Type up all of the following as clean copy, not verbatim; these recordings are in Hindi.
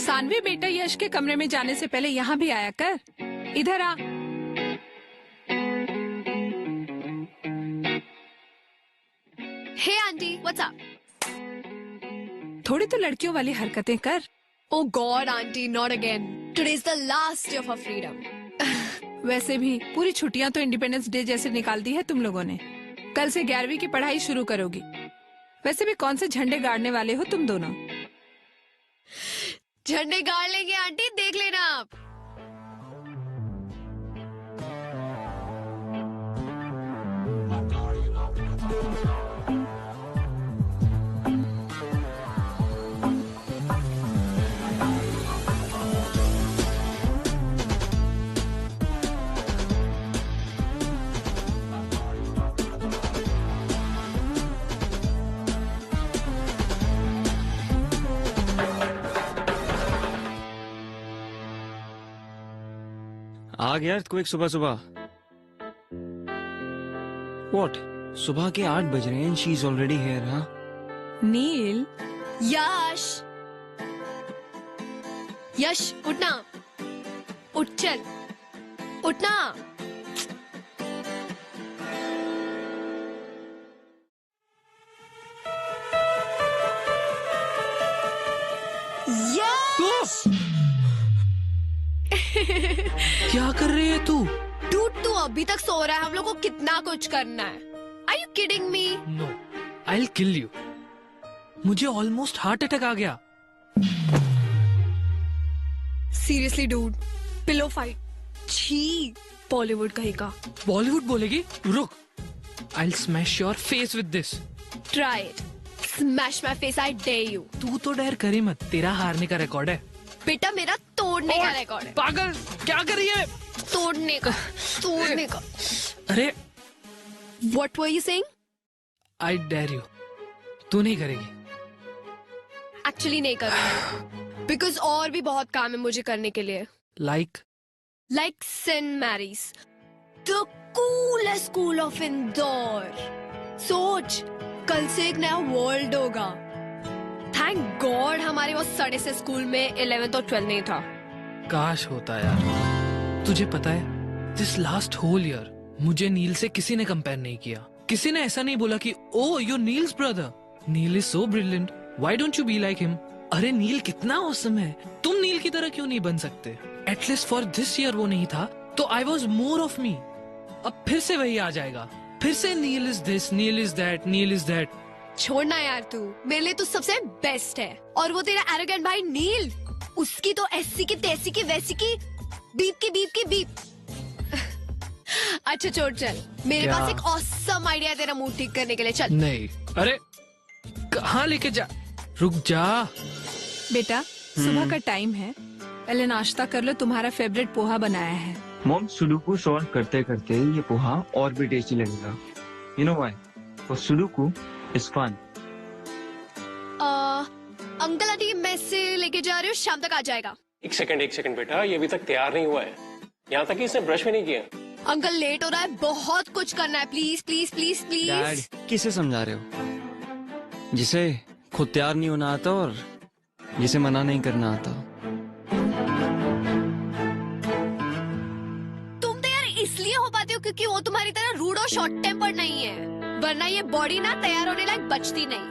सानवी बेटा, यश के कमरे में जाने से पहले यहाँ भी आया कर। इधर आ। हे आंटी, व्हाट्स अप? थोड़ी तो लड़कियों वाली हरकतें कर। Oh God, aunty, not again. Today is the last day of our freedom. वैसे भी पूरी छुट्टियां तो इंडिपेंडेंस डे जैसे निकाल दी है तुम लोगों ने। कल से 11वीं की पढ़ाई शुरू करोगी। वैसे भी कौन से झंडे गाड़ने वाले हो तुम दोनों? झंडे गाड़ लेंगे आंटी, देख लेना आप। आ गया तू एक सुबह सुबह। What? सुबह के 8 बज रहे हैं। She is already here, हाँ? नील, यश, यश उठना, उठ चल, उठना। यश! क्या कर रही है तू? डूड, तू अभी तक सो रहा है। हम लोग को कितना कुछ करना है। Are you kidding me? No, I'll kill you. मुझे ऑलमोस्ट हार्ट अटैक आ गया। Seriously, dude. Pillow fight. छी, बॉलीवुड कहेगा। बॉलीवुड बोलेगी? रुक। I'll smash your face with this. Try it. Smash my face, I dare you. तू तो डर करी मत, तेरा हारने का रिकॉर्ड है। बेटा, मेरा तोड़ने का रिकॉर्ड है। पागल, क्या कर रही है? तोड़ने का, तोड़ने का। अरे, What were you saying? I dare you. तू नहीं करेगी। Actually नहीं करूँगी। Because और भी बहुत काम है मुझे करने के लिए। Like St. Mary's, the coolest school of Indore. सोच, कल से एक नया वर्ल्ड होगा। थैंक गॉड हमारे वो सड़े से स्कूल में 11th और 12th नहीं था। काश होता यार। तुझे पता है, दिस लास्ट होल ईयर मुझे नील से किसी ने कंपेयर नहीं किया। किसी ने ऐसा नहीं बोला कि oh you Neil's brother, Neil is so brilliant, why don't you be like him. अरे नील कितना ऑसम है, तुम नील की तरह क्यों नहीं बन सकते? एटलीस्ट फॉर दिस ईयर वो नहीं था तो I was more of me. अब फिर से वही आ जाएगा, फिर से Neil is this, Neil is that, Neil is that. छोड़ना यार, तू मेरे लिए तो सबसे बेस्ट है। और वो तेरा एरोगेंट भाई नील, उसकी तो ऐसी की तैसी की वैसी की बीप की बीप। अच्छा छोड़, चल मेरे क्या? पास एक ऑसम आइडिया है तेरा मूड ठीक करने के लिए। चल। नहीं, अरे कहाँ लेके जा, रुक जा। बेटा सुबह का टाइम है, पहले नाश्ता कर लो। तुम्हारा फेवरेट पोहा बनाया है। मॉम, सुडोकू सॉल्व करते करते ये पोहा और भी टेस्टी लगेगा। You know why? For sudoku is fun. Uncle aunty mess से लेके जा रहे हो, शाम तक आ जाएगा। एक सेकंड बेटा, ये अभी तक तैयार नहीं हुआ है। यहाँ तक कि इसने ब्रश भी नहीं किया। अंकल लेट हो रहा है, बहुत कुछ करना है। Please please please please. Dad, किसे समझा रहे हो? जिसे खुद तैयार नहीं होना आता और जिसे मना नहीं करना आता। तुम तैयार इसलिए हो पाते हो क्योंकि वो तुम्हारी तरह रूड और शॉर्ट टेम्पर नहीं है, वरना ये बॉडी ना तैयार होने लायक बचती नहीं।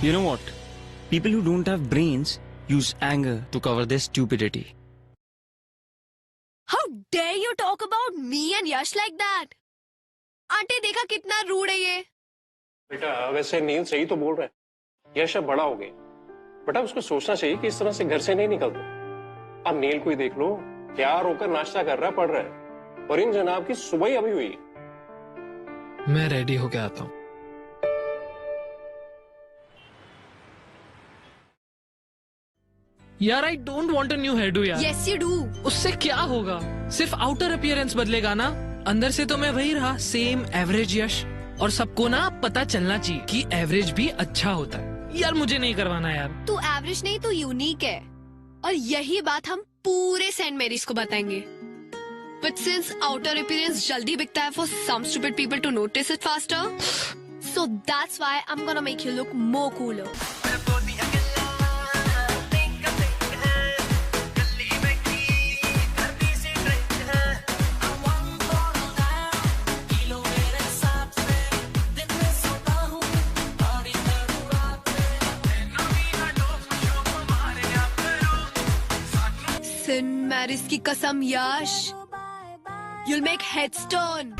You know what? People who don't have brains use anger to cover their stupidity. How dare you talk about me and Yash like that? Aunty देखा कितना रूड है ये। बेटा वैसे नील सही तो बोल रहा है, यश अब बड़ा हो गया। बेटा उसको सोचना चाहिए कि इस तरह से घर से नहीं निकलते। अब नील को ही देख लो, तैयार होकर नाश्ता कर रहा है, पढ़ रहा है, और इन जनाब की सुबह ही अभी हुई है। मैं रेडी होके आता हूँ। यार I don't want a new hairdo यार। Yes you do. उससे क्या होगा? सिर्फ आउटर अपीयरेंस बदलेगा ना, अंदर से तो मैं वही रहा, सेम एवरेज यश। और सबको ना पता चलना चाहिए कि एवरेज भी अच्छा होता है। यार मुझे नहीं करवाना यार। तू एवरेज नहीं, तू यूनिक है, और यही बात हम पूरे सेंट मैरीज को बताएंगे। But since outer appearance जल्दी बिकता है for some stupid people to notice it faster, so that's why I'm gonna make you look more cooler. Saint Mary's की कसम यश, you'll make headstone.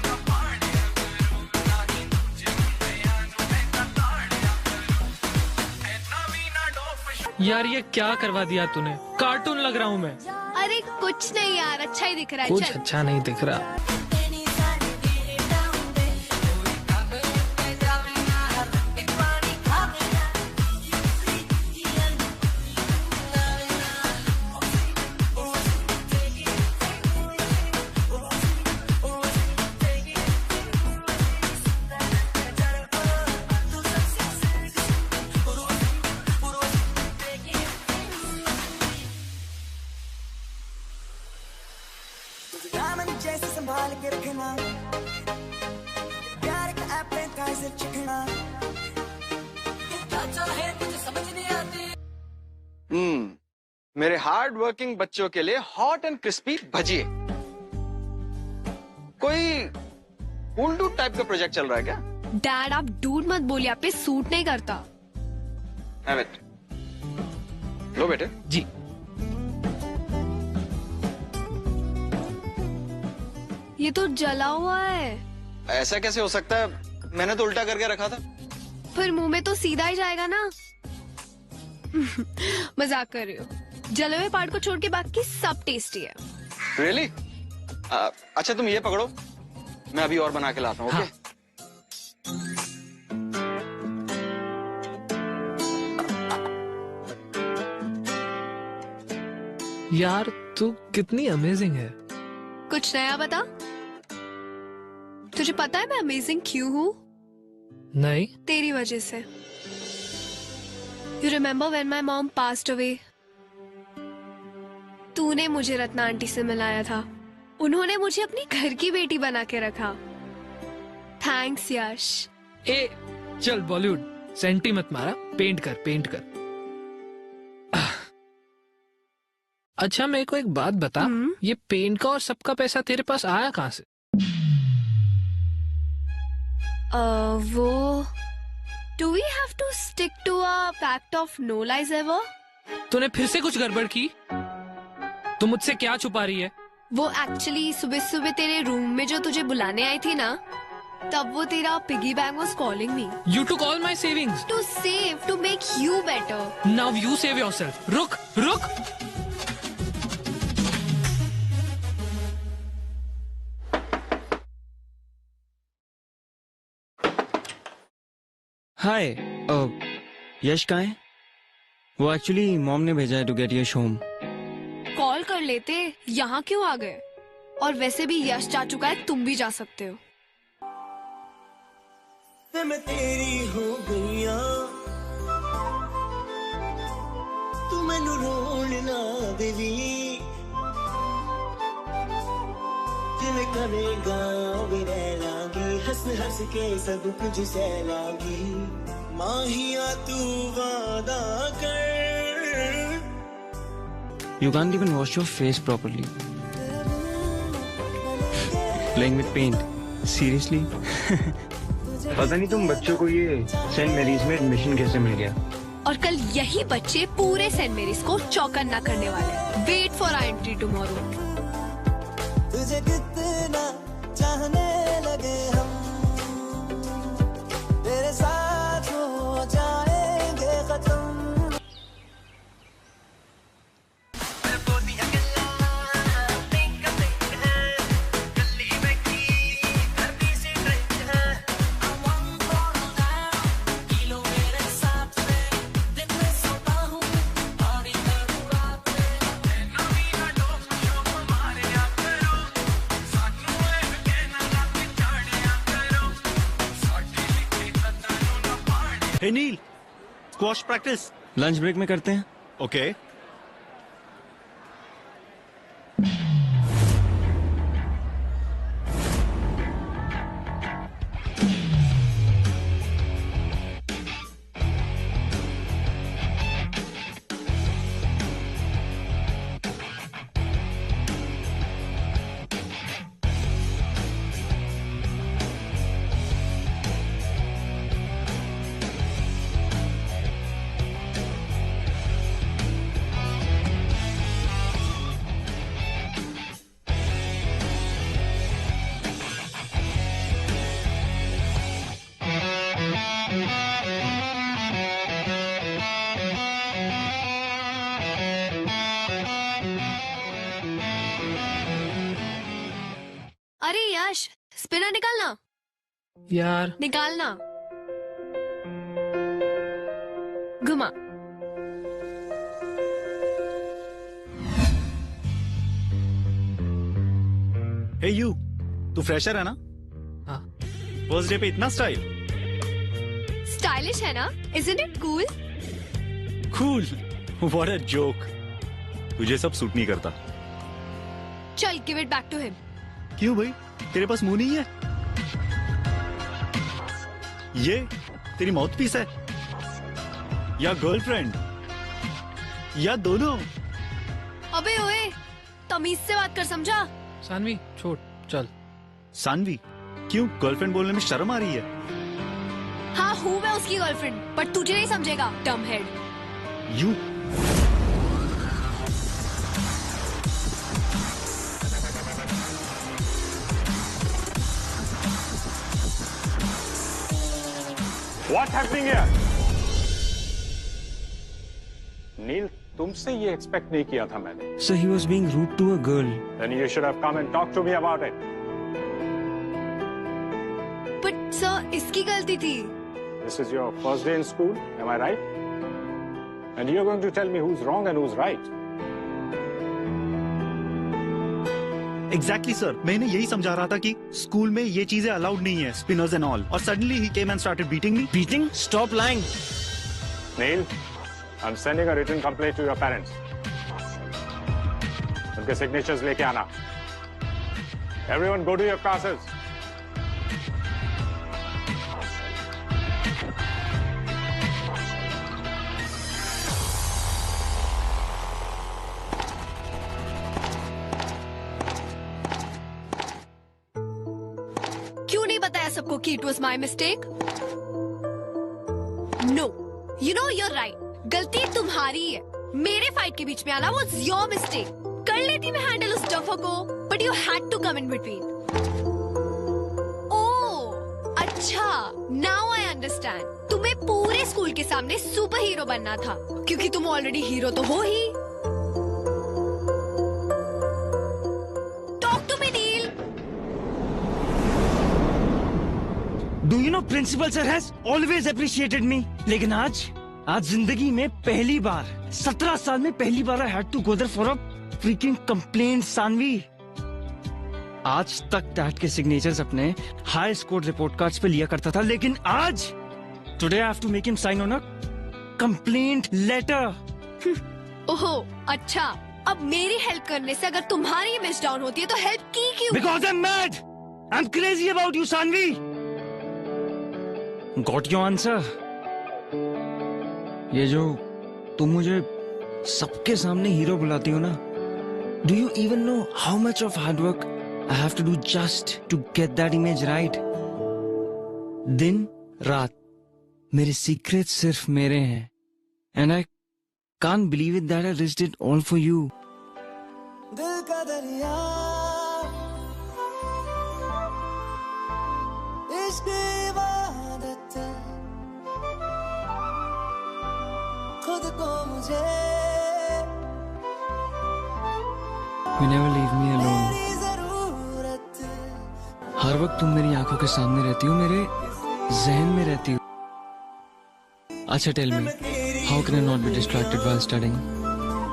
यार ये क्या करवा दिया तूने? कार्टून लग रहा हूँ मैं। अरे कुछ नहीं यार, अच्छा ही दिख रहा है। कुछ चल। अच्छा नहीं दिख रहा। जैसे संभाल के रखना, प्यार का एपेटाइजर चिकना, चाहे तुझे समझ नहीं आती। मेरे हार्ड वर्किंग बच्चों के लिए हॉट एंड क्रिस्पी भजिए। कोई कूल डूड टाइप का प्रोजेक्ट चल रहा है क्या? डैड आप डूड मत बोलिए, आप पे सूट नहीं करता। Have it. लो बेटे। जी। ये तो जला हुआ है। ऐसा कैसे हो सकता है? मैंने तो उल्टा करके रखा था। फिर मुंह में तो सीधा ही जाएगा ना। मजाक कर रही हो। जले हुए पार्ट को छोड़ के बाकी सब टेस्टी है। Really? अच्छा तुम ये पकड़ो, मैं अभी और बना के लाता हूँ। हाँ। ओके? यार तू कितनी अमेजिंग है। कुछ नया बता। तुझे पता है मैं अमेजिंग क्यों हूँ? नहीं। तेरी वजह से। You remember when my mom passed away? तूने मुझे रत्ना आंटी से मिलाया था। उन्होंने मुझे अपनी घर की बेटी बना के रखा। थैंक्स यश। ए चल बॉलीवुड, सेंटी मत मारा, पेंट कर पेंट कर। अच्छा मेरे को एक बात बता, ये पेंट का और सबका पैसा तेरे पास आया कहाँ से? वो do we have to stick to a pact of no lies ever? तूने फिर से कुछ गड़बड़ की? तू मुझसे क्या छुपा रही है? वो एक्चुअली सुबह सुबह तेरे रूम में जो तुझे बुलाने आई थी ना, तब वो तेरा piggy bank was calling me You took all my savings. To save, to make you better. Now you save yourself. रुक रुक। हाय, यश कहाँ है? वो एक्चुअली मॉम ने भेजा है to get Yash home. Call कर लेते, यहाँ क्यों आ गए? और वैसे भी यश जा चुका है, तुम भी जा सकते हो। मैं तेरी हो गईया, तू मैनू रोण ना देवी, दिल करेगा भी रह लागी, हंस हंस के सब कुछ सह लागी, माहिया तू वादा कर। You can't even wash your face properly. Playing with paint. Seriously? पता नहीं तुम बच्चों को ये सेंट मैरीज में एडमिशन कैसे मिल गया? और कल यही बच्चे पूरे सेंट मैरीज को चौकन्ना करने वाले हैं। Wait for our entry tomorrow. तुझे कितना चाहने लगे हम, तेरे साथ हो जाएंगे खत्म। हे नील, स्क्वॉश प्रैक्टिस लंच ब्रेक में करते हैं। ओके। अरे यश, स्पिनर निकालना, यार निकालना। घुमा। हे यू, तू फ्रेशर है ना? हाँ। फर्स्ट डे पे इतना स्टाइल। स्टाइलिश है ना? Isn't it cool? Cool. What a joke. तुझे सब सूट नहीं करता। चल, give it back to him. क्यों भाई, तेरे पास मुंह नहीं है? ये तेरी माउथ पीस है या गर्लफ्रेंड या दोनों? अबे ओए, तमीज से बात कर, समझा? सानवी छोड़, चल। सानवी, क्यों गर्लफ्रेंड बोलने में शर्म आ रही है? हाँ, हूँ मैं उसकी गर्लफ्रेंड, पर तुझे नहीं समझेगा, डम head. You What's happening here? नील, तुमसे ये एक्सपेक्ट नहीं किया था मैंने। So he was being rude to a girl. Then you should have come and talked to me about it. But sir, इसकी गलती थी। This is your first day in school, am I right? And you're going to tell me who's wrong and who's right. Exactly sir, मैंने यही समझा रहा था कि स्कूल में ये चीजें अलाउड नहीं है, स्पिनर्स एंड ऑल, और suddenly he came and started beating me. Beating? Stop lying. Neil, I'm sending a written complaint to your parents. उनके signatures लेके आना। Everyone go to your classes. क्यों नहीं बताया सबको कि it was my mistake? No, you know you're right, गलती तुम्हारी है। मेरे फाइट के बीच में आना वॉज योर मिस्टेक। कर लेती मैं हैंडल उस डफर को, but you had to come in between. Oh अच्छा, नाउ आई अंडरस्टैंड। तुम्हें पूरे स्कूल के सामने सुपर हीरो बनना था, क्योंकि तुम ऑलरेडी हीरो तो हो ही। Talk to me Neil. Do you know principal sir has always appreciated me? लेकिन आज जिंदगी में पहली बार 17 साल में पहली बार I had to go there for a freaking complaint, Saanvi. आज तक डैड के सिग्नेचर्स अपने हाई स्कोर रिपोर्ट कार्ड्स पे लिया करता था, लेकिन आज today I have to make him sign on a complaint letter. ओहो अच्छा, अब मेरी हेल्प करने से अगर तुम्हारी इमेज डाउन होती है तो हेल्प की क्यों? Because I'm mad. I'm crazy about you, Sanvi. Got your answer? ये जो तुम मुझे सबके सामने हीरो बुलाती हो ना, Do you even know how much of hard work I have to do just to get that image right? दिन रात मेरे सीक्रेट सिर्फ मेरे हैं, and I can't believe it that I risked it all for you. दिल का दरिया इश्क इबादत खुद को मुझे You never leave me alone. तेरी जरूरत हर वक्त तुम मेरी आंखों के सामने रहती हो, मेरे जहन में रहती हो. अच्छा tell me, how can I not be distracted while studying?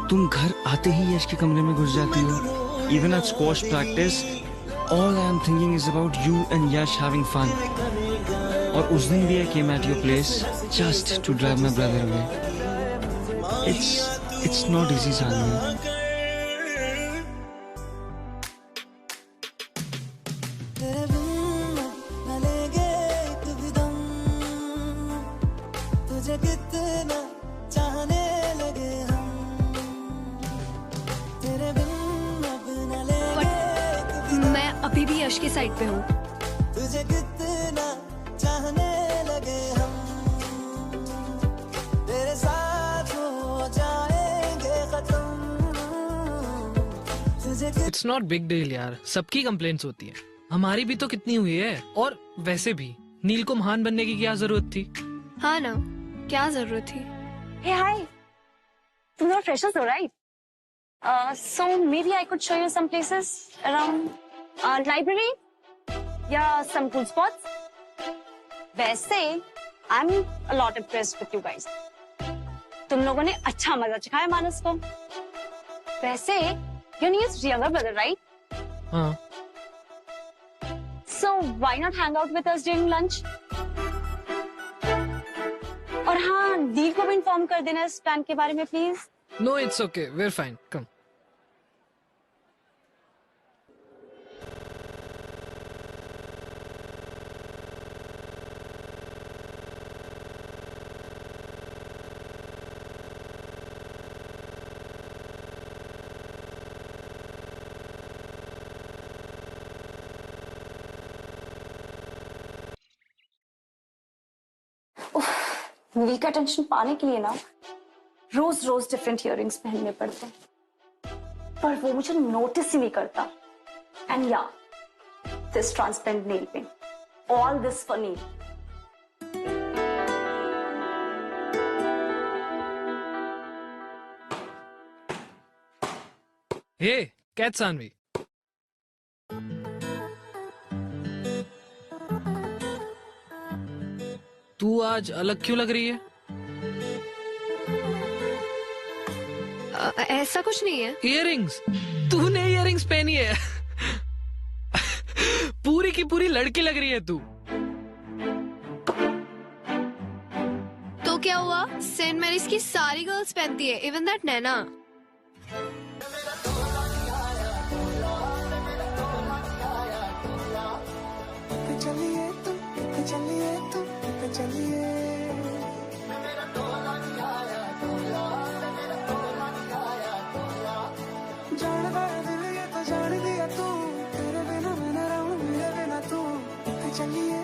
तुम घर आते ही यश के कमरे में घुस जाती हो. Even at squash practice, all I am thinking is about you and Yash having fun. और उस दिन भी I came at your place just to drive my brother away. It's not easy, Sanvi. तेरे बिन न लेंगे एक भी दम तुझे कितना चाहने लगे हम तेरे बिन अब न लेंगे एक भी मैं अभी भी यश के साइड पे हूँ. तुझे कितना चाहने लगे हम तेरे साथ हो जाएंगे खत्म तुझे इट्स नॉट बिग डील यार, सबकी कंप्लेंट्स होती है, हमारी भी तो कितनी हुई है. और वैसे भी नील को महान बनने की क्या जरूरत थी? हाँ ना, क्या जरूरत थी? Hey, hi. You're not freshers, though, right? So maybe I could show you some places around library, yeah, some cool spots. वैसे, I'm a lot impressed with you guys. तुम लोगों ने अच्छा मजा चखाया मानस को. वैसे, your Neil's younger brother, right? हाँ. So why not hang out with us during lunch? और हाँ, नील को भी इन्फॉर्म कर देना इस प्लान के बारे में please. No it's okay, we're fine. Come. Neel का टेंशन पाने के लिए ना रोज रोज डिफरेंट इयररिंग्स पहनने पड़ते हैं, पर वो मुझे नोटिस ही नहीं करता. एंड या this transparent nail paint, all this for Neel. Hey, catch Sanvi. तू आज अलग क्यों लग रही है? ऐसा कुछ नहीं है. इयररिंग्स, तूने इयररिंग्स पहनी है. पूरी की पूरी लड़की लग रही है तू. तो क्या हुआ? सेंट मैरीज की सारी गर्ल्स पहनती है, इवन दैट नैना. चलिए चलिए जान गया दिल ये तो जान दिया तू तेरे बिना मैं न रहूं मेरे बिना तू चलिए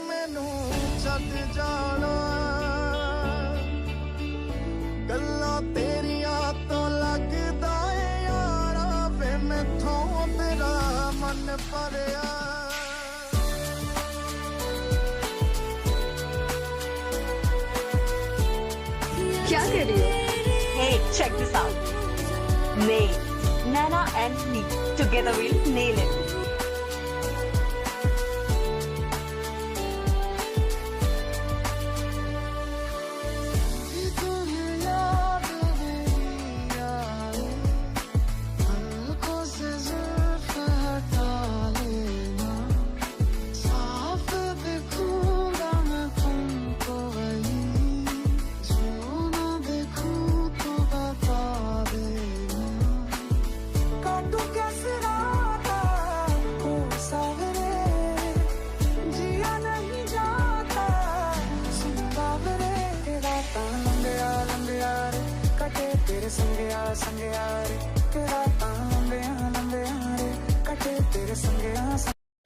मैनू छड्ड जाना गल्लां तेरियां तो लगदा है यारा वे मैथों तेरा मन भरिया. क्या कर रही हो? Hey, check this out. Nail. Nana and me together we'll nail it.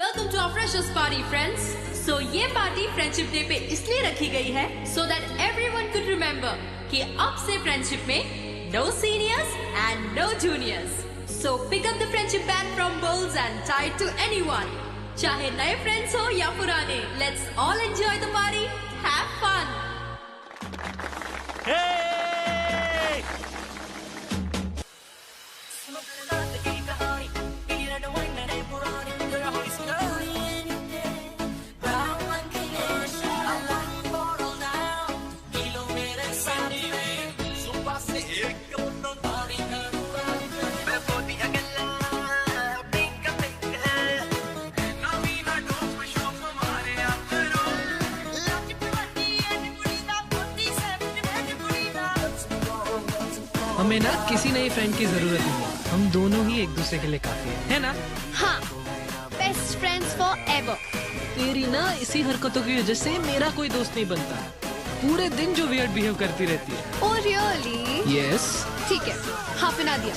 Welcome to our freshers party, friends. So ये पार्टी फ्रेंडशिप डे पे इसलिए रखी गई है so that everyone could remember कि अब से फ्रेंडशिप में no seniors and no juniors. So pick up the friendship band from Bulls and tie it to anyone. चाहे नए friends हो या पुराने, let's all enjoy the party. Have fun. हमें ना किसी नए फ्रेंड की जरूरत नहीं है, हम दोनों ही एक दूसरे के लिए काफी है ना? हाँ, बेस्ट फ्रेंड्स फॉर एवर। तेरी ना इसी हरकतों की वजह से मेरा कोई दोस्त नहीं बनता। पूरे दिन जो वियर्ड बिहेव करती रहती है। Oh really? यस। ठीक है, हाफ बना दिया।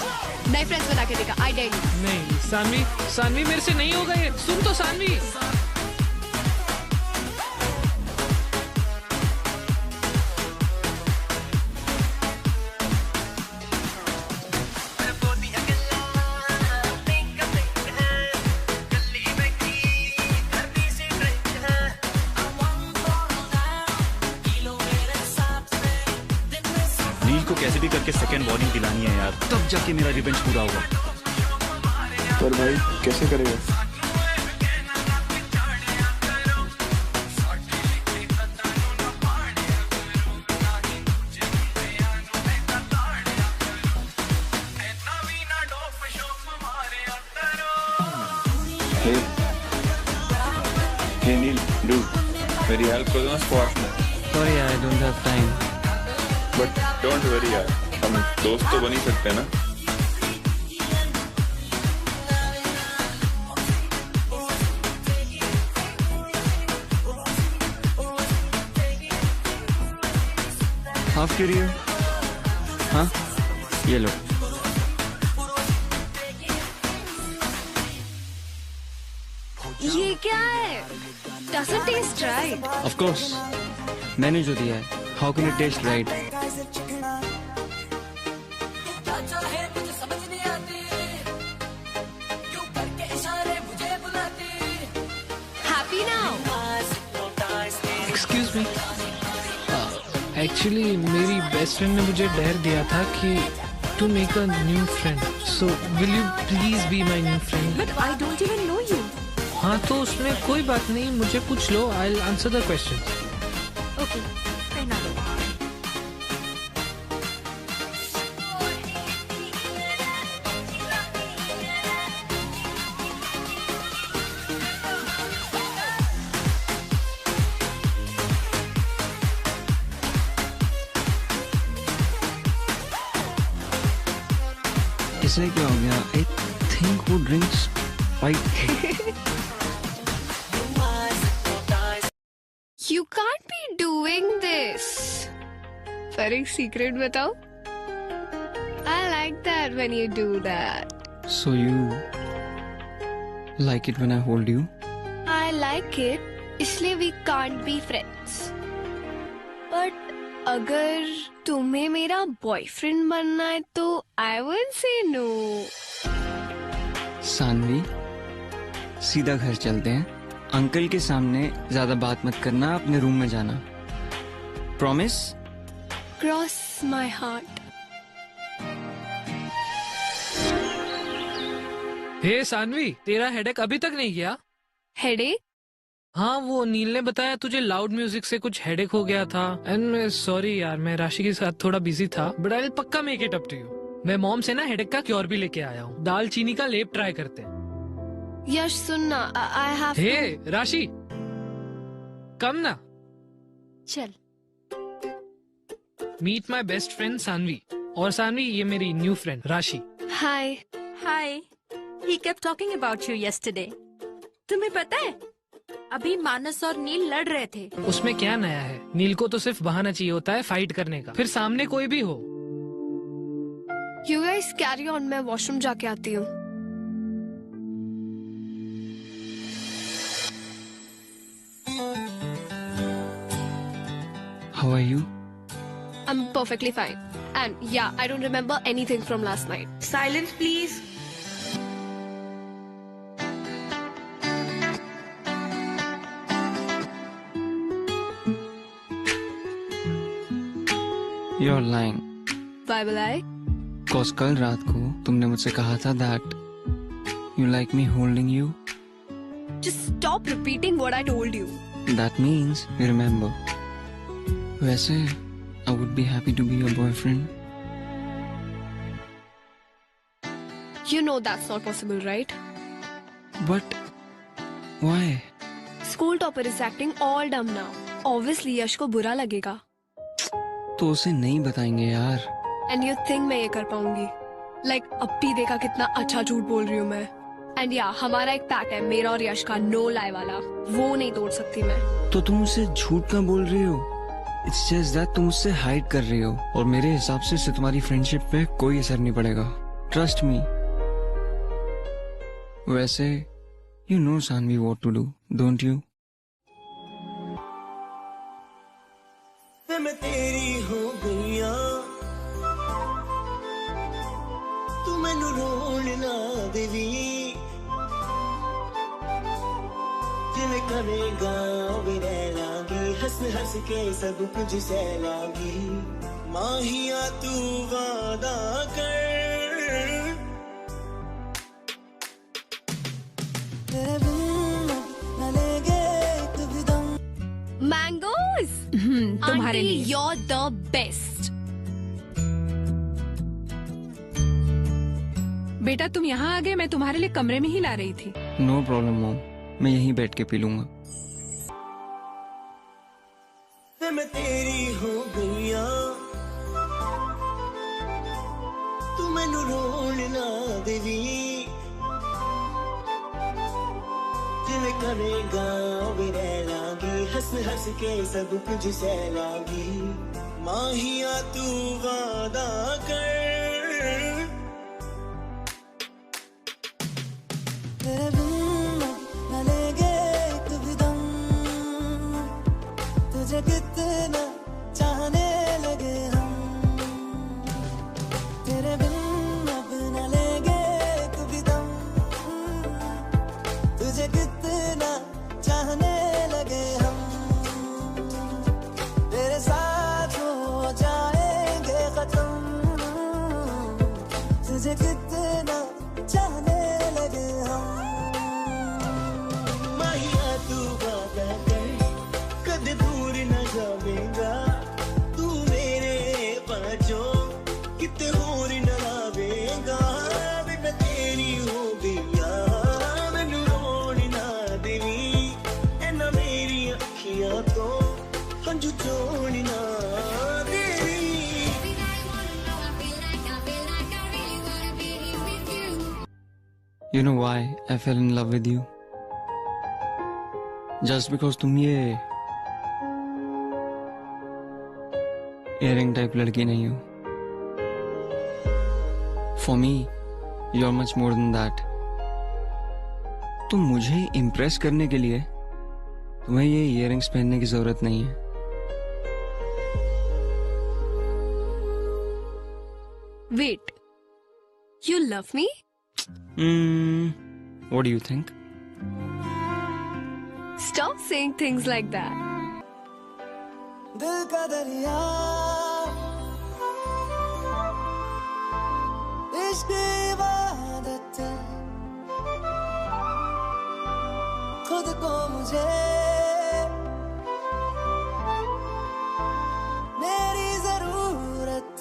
नए फ्रेंड्स बना के देगा, आई डेयर यू। नहीं सानवी, सानवी मेरे से नहीं होगा ये। सुन तो सानवी। नील को कैसे भी करके सेकंड वार्निंग दिलानी है यार, तब जाके मेरा रिवेंज पूरा होगा। पर भाई कैसे करेगा? Hey Neil, dude, मेरी हेल्प कर दो ना स्क्वाश में। Sorry, I don't have time. But don't worry यार, हम दोस्त तो बन ही सकते हैं ना। हाफ के लिए? हाँ, ये लो। ये क्या है? Doesn't taste right. Of course, मैंने जो दिया है। How can it taste right? Happy now? Excuse me. Actually, मेरी बेस्ट फ्रेंड ने मुझे डेयर दिया था कि to make a new friend. So will you please be my new friend? But I don't even know you. हाँ तो उसमें कोई बात नहीं, मुझे पूछ लो, I'll answer the question. Okay, पहना लो। इसे क्या हो गया? I think वो drinks white. You can't be doing this. पर एक सीक्रेट बताओ? I like that when you do that. So you like it when I hold you? I like it, इसलिए we can't be friends. But अगर तुम्हें मेरा बॉयफ्रेंड बनना है तो I won't say no. Saanvi, सीधा घर चलते हैं। अंकल के सामने ज्यादा बात मत करना, अपने रूम में जाना। प्रॉमिस? Cross my heart. हे सानवी, तेरा हेडेक अभी तक नहीं गया? Headache? हाँ, वो नील ने बताया तुझे लाउड म्यूजिक से कुछ हेडेक हो गया था। एंड सॉरी यार, मैं राशि के साथ थोड़ा बिजी था, बट आई विल पक्का make it up to you. मैं मॉम से ना हेडेक का क्योर भी लेके आया हूँ। दाल चीनी का लेप ट्राई करते हैं। यश सुनना, I have हे to... राशि, कम ना। चल। Meet my best friend Sanvi. और सानवी, ये मेरी new friend Rashi. Hi. Hi. He kept talking about you yesterday. तुम्हें पता है, अभी मानस और नील लड़ रहे थे। उसमें क्या नया है? नील को तो सिर्फ बहाना चाहिए होता है फाइट करने का, फिर सामने कोई भी हो। You guys carry on, मैं वॉशरूम जाके आती हूँ। How are you? I'm perfectly fine. And yeah, I don't remember anything from last night. Silence, please. You're lying. Why will I? Cause कल रात को तुमने मुझसे कहा था that you like me holding you. Just stop repeating what I told you. That means you remember. वैसे I would be happy to be your boyfriend. You know that's not possible, right? But why? School topper is acting all dumb now. Obviously यश को बुरा लगेगा. तो उसे नहीं बताएंगे यार. And you think मैं ये कर पाऊंगी? Like अब भी देखा कितना अच्छा झूठ बोल रही हूँ मैं. And yeah, हमारा एक पैक्ट है मेरा और यश का no lie वाला. वो नहीं तोड़ सकती मैं. तो तुम उसे झूठ क्यों बोल रही हो? It's just that तुम उससे हाइड कर रही हो और मेरे हिसाब से इससे तुम्हारी फ्रेंडशिप पे कोई असर नहीं पड़ेगा. Trust me. वैसे you know Sanvi what to do, don't you? मैं तेरी हो गईया तू मैनू रोण ना देवी जिवें करेगा वे रह लांगी हंस हंस के सब कुछ सह लांगी माहिया तू वादा कर तेरे बिन न लेंगे एक भी दम Mangoes. तुम्हारे Auntie, लिए. you're the best. बेटा तुम यहाँ आ गए, मैं तुम्हारे लिए कमरे में ही ला रही थी. No problem mom. मैं यहीं बैठ के पी लूंगा. मैं तेरी हो गईया तू मैनू रोण ना देवी जिवें करेगा वे रह लांगी हंस हंस के सब कुछ सह लांगी माहिया तू वादा कर तेरे बिन न लेंगे एक भी दम तुझे कितना चाहने लगे हम तेरे बिन अब न लेंगे एक भी दम तुझे कितना चाहने लगे हम तेरे साथ हो जाएंगे खत्म तुझे कितना चाहने लगे हम माहिया तू वादा कर कद दूर न जावेगा तू मेरे पाँचों किते होर न लावेगा मैं तेरी हो गईया मैनू रोण ना देवी ऐना मेरी अखियां तो हंझू चोण ना देवी You know why I fell in love with you? Just because तुम ये earring type लड़की नहीं हो. For me, you're much more than that. तो मुझे इम्प्रेस करने के लिए तुम्हें ये इयरिंग्स पहनने की जरूरत नहीं है. Wait. You love me? What do you think? Stop saying things like that. दिल का दरिया इश्क इबादत खुद को मुझे मेरी जरूरत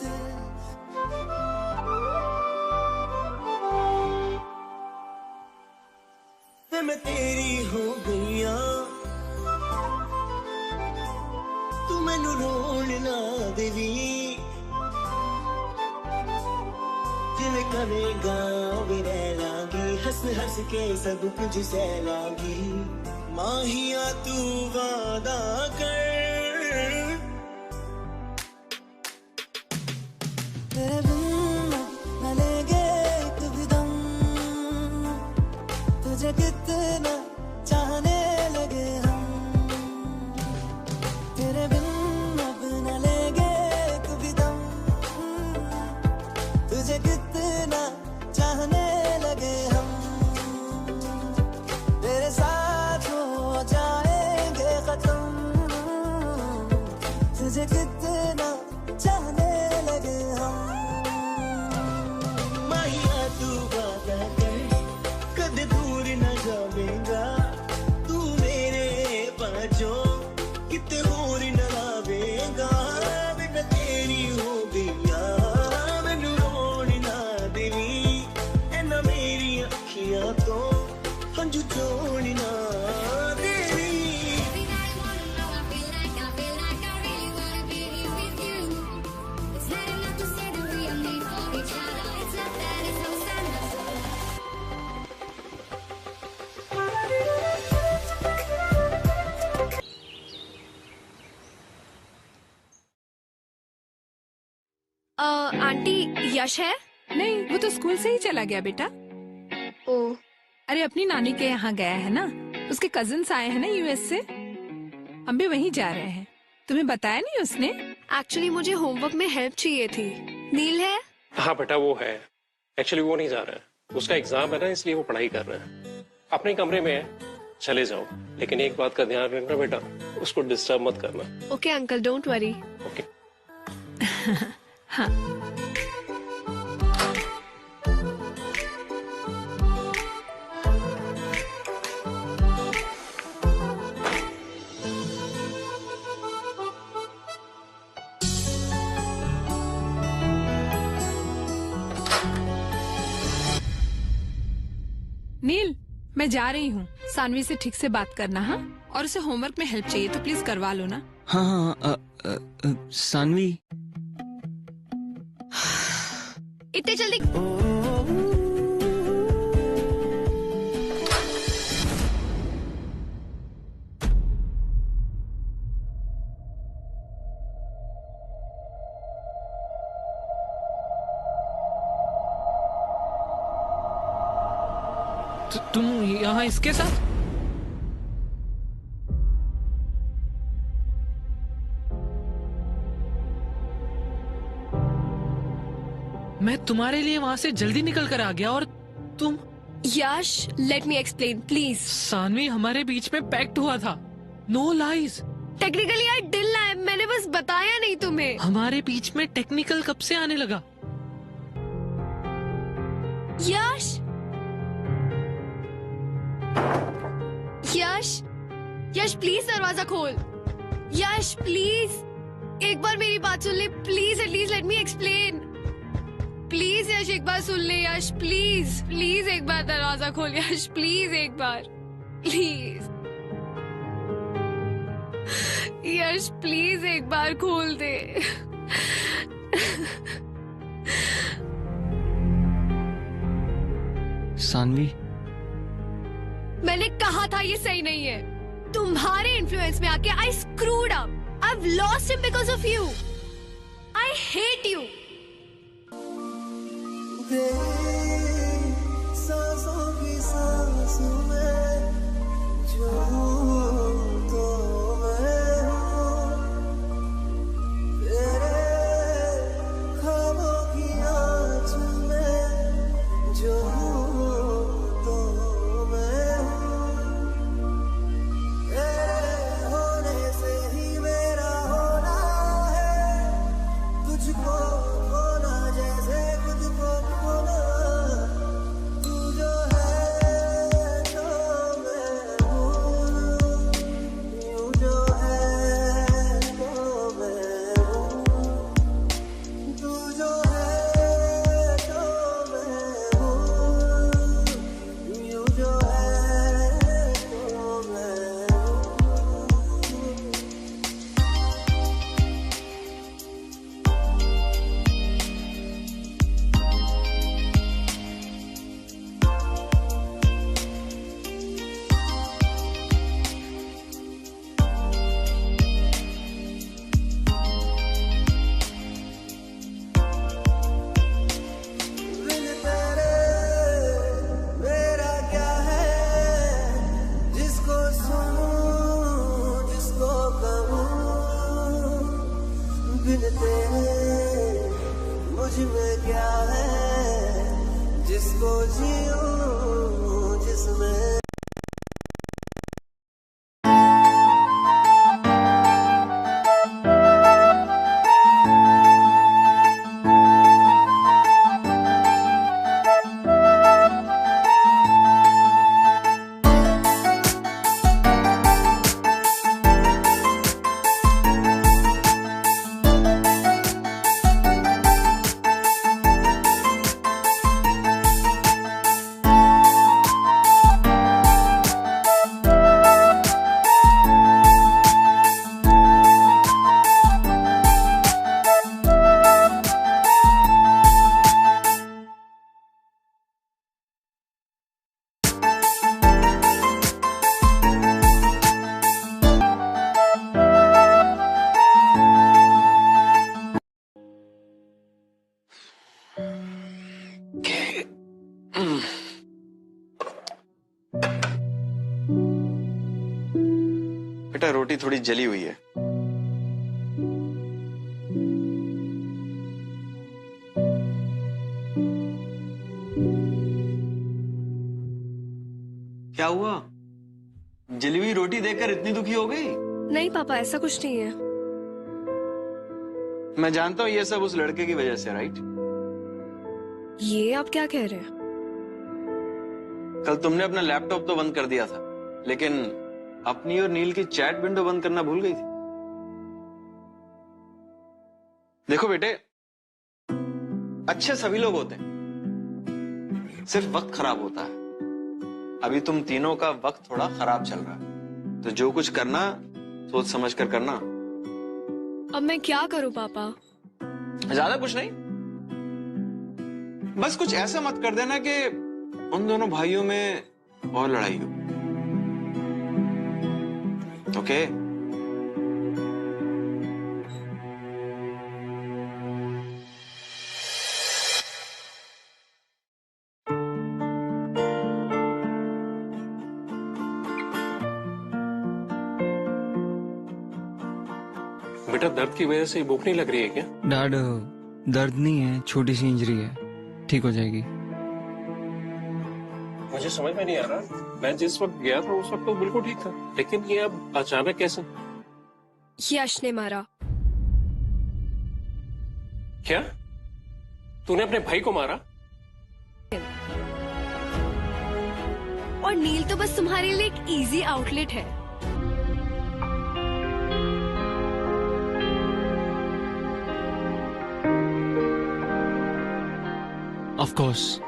मैं तेरी हो गईया तू मैनू रोण ना देवी जिवें करेगा वे रह लांगी हंस हंस के सब कुछ सह लांगी माहिया तू वादा कर तेरे बिन न लेंगे एक भी दम तुझे कितना चाहने लगे हम तेरे बिन अब न लेंगे एक भी दम तुझे कितना चाहने लगे हम तेरे साथ हो जाएंगे खत्म तुझे कितना चाहने अखियां तो हंजू छोड़ना देवी आंटी यश है? नहीं, वो तो स्कूल से ही चला गया बेटा। ओ, अरे अपनी नानी के यहाँ गया है ना, उसके कजिन्स आए हैं ना यूएस से, हम भी वहीं जा रहे हैं। तुम्हें बताया नहीं उसने? एक्चुअली मुझे होमवर्क में हेल्प चाहिए थी। नील है? हाँ बेटा वो है, एक्चुअली वो नहीं जा रहा है, उसका एग्जाम है ना, इसलिए वो पढ़ाई कर रहा है। अपने कमरे में है, चले जाओ, लेकिन एक बात का ध्यान रखना बेटा, उसको डिस्टर्ब मत करना। Okay uncle, don't worry. Okay. हाँ। नील, मैं जा रही हूँ, सानवी से ठीक से बात करना। हाँ, और उसे होमवर्क में हेल्प चाहिए तो प्लीज करवा लो ना। हाँ, सानवी, इतने जल्दी? तुम यहाँ इसके साथ? मैं तुम्हारे लिए वहां से जल्दी निकल कर आ गया और तुम? Yash, let me explain please. Saanvi, हमारे बीच में पैक्ट हुआ था, no lies. Technically I did lie, मैंने बस बताया नहीं तुम्हें। हमारे बीच में टेक्निकल कब से आने लगा? यश, यश, यश प्लीज दरवाजा खोल। यश प्लीज, एक बार मेरी बात सुन ले please, at least let me explain. Please Yash, एक बार सुन ले यश, प्लीज प्लीज एक बार दरवाजा खोल यश, प्लीज एक बार, प्लीज यश, प्लीज एक बार खोल दे। सानवी, मैंने कहा था ये सही नहीं है। तुम्हारे इन्फ्लुएंस में आके I screwed up. I have lost him because of you. I hate you. सांसों की सांस में जो तो मैं हूँ, तेरे ख्वाबों की आँच में जो तो मैं हूँ, तेरे होने से ही मेरा होना है, तुझको खोना जैसे खुद को खोना बेटा रोटी थोड़ी जली हुई है। क्या हुआ? जली हुई रोटी देखकर इतनी दुखी हो गई? नहीं पापा, ऐसा कुछ नहीं है। मैं जानता हूं ये सब उस लड़के की वजह से, राइट? ये आप क्या कह रहे हैं? कल तुमने अपना लैपटॉप तो बंद कर दिया था, लेकिन अपनी और नील की चैट विंडो बंद करना भूल गई थी। देखो बेटे, अच्छे सभी लोग होते हैं, सिर्फ वक्त खराब होता है। अभी तुम तीनों का वक्त थोड़ा खराब चल रहा है, तो जो कुछ करना सोच समझ कर करना। अब मैं क्या करूं पापा? ज्यादा कुछ नहीं, बस कुछ ऐसा मत कर देना कि उन दोनों भाइयों में और लड़ाई हो। ओके? बेटा दर्द की वजह से भूख नहीं लग रही है क्या? डैड, दर्द नहीं है, छोटी सी इंजरी है, ठीक हो जाएगी। मुझे समझ में नहीं आ रहा, मैं जिस वक्त गया था उस वक्त तो बिल्कुल ठीक था, लेकिन ये अब अचानक कैसे? यश ने मारा। क्या? तूने अपने भाई को मारा? और नील तो बस तुम्हारे लिए एक इजी आउटलेट है। ऑफ कोर्स,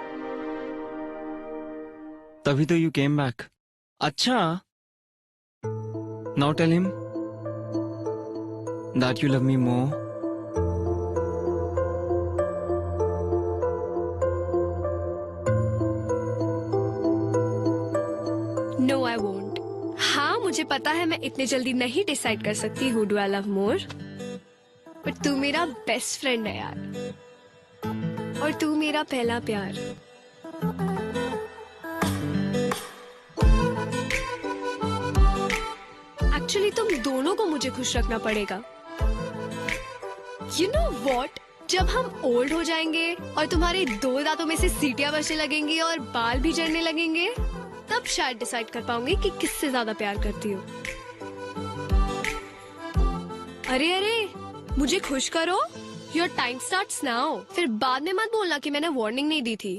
तभी तो यू केम बैक। अच्छा, now tell him that you love me more. No I won't. हाँ, मुझे पता है मैं इतने जल्दी नहीं डिसाइड कर सकती who do I love more, पर तू मेरा बेस्ट फ्रेंड है यार, और तू मेरा पहला प्यार। एक्चुअली तुम दोनों को मुझे खुश रखना पड़ेगा। यू नो वॉट, जब हम ओल्ड हो जाएंगे और तुम्हारे 2 दांतों में से सीटियां बचने लगेंगी और बाल भी झड़ने लगेंगे, तब शायद डिसाइड कर पाऊंगी कि किससे ज्यादा प्यार करती हो। अरे अरे, मुझे खुश करो। Your time starts now. फिर बाद में मत बोलना कि मैंने वार्निंग नहीं दी थी।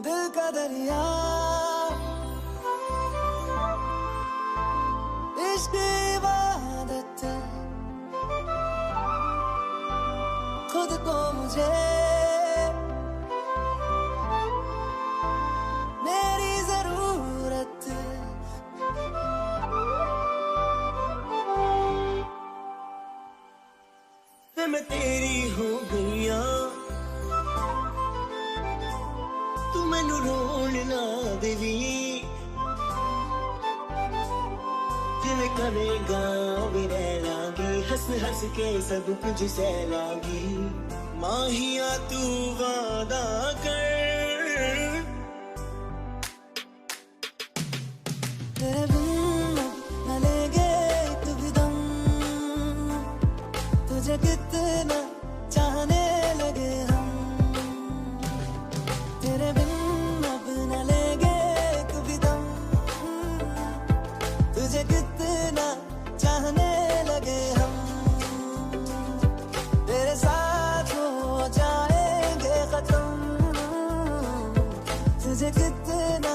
दिल का दरिया, इश्क इबादत, खुद को मुझे मेरी जरूरत, मैं तेरी हो गईया, तू मैनू रोन ना देवी, जिवें करेगा वे रह लांगी, हंस हंस के सब कुछ सह लांगी, माहिया तू वादा कर, तेरे बिन न लेंगे एक भी दम, तुझे कितना चाहने लगे हम, तेरे बिन अब न लेंगे एक भी दम, तुझे कितना चाहने लगे हम, तेरे साथ हो जाएंगे खत्म, तुझे कितना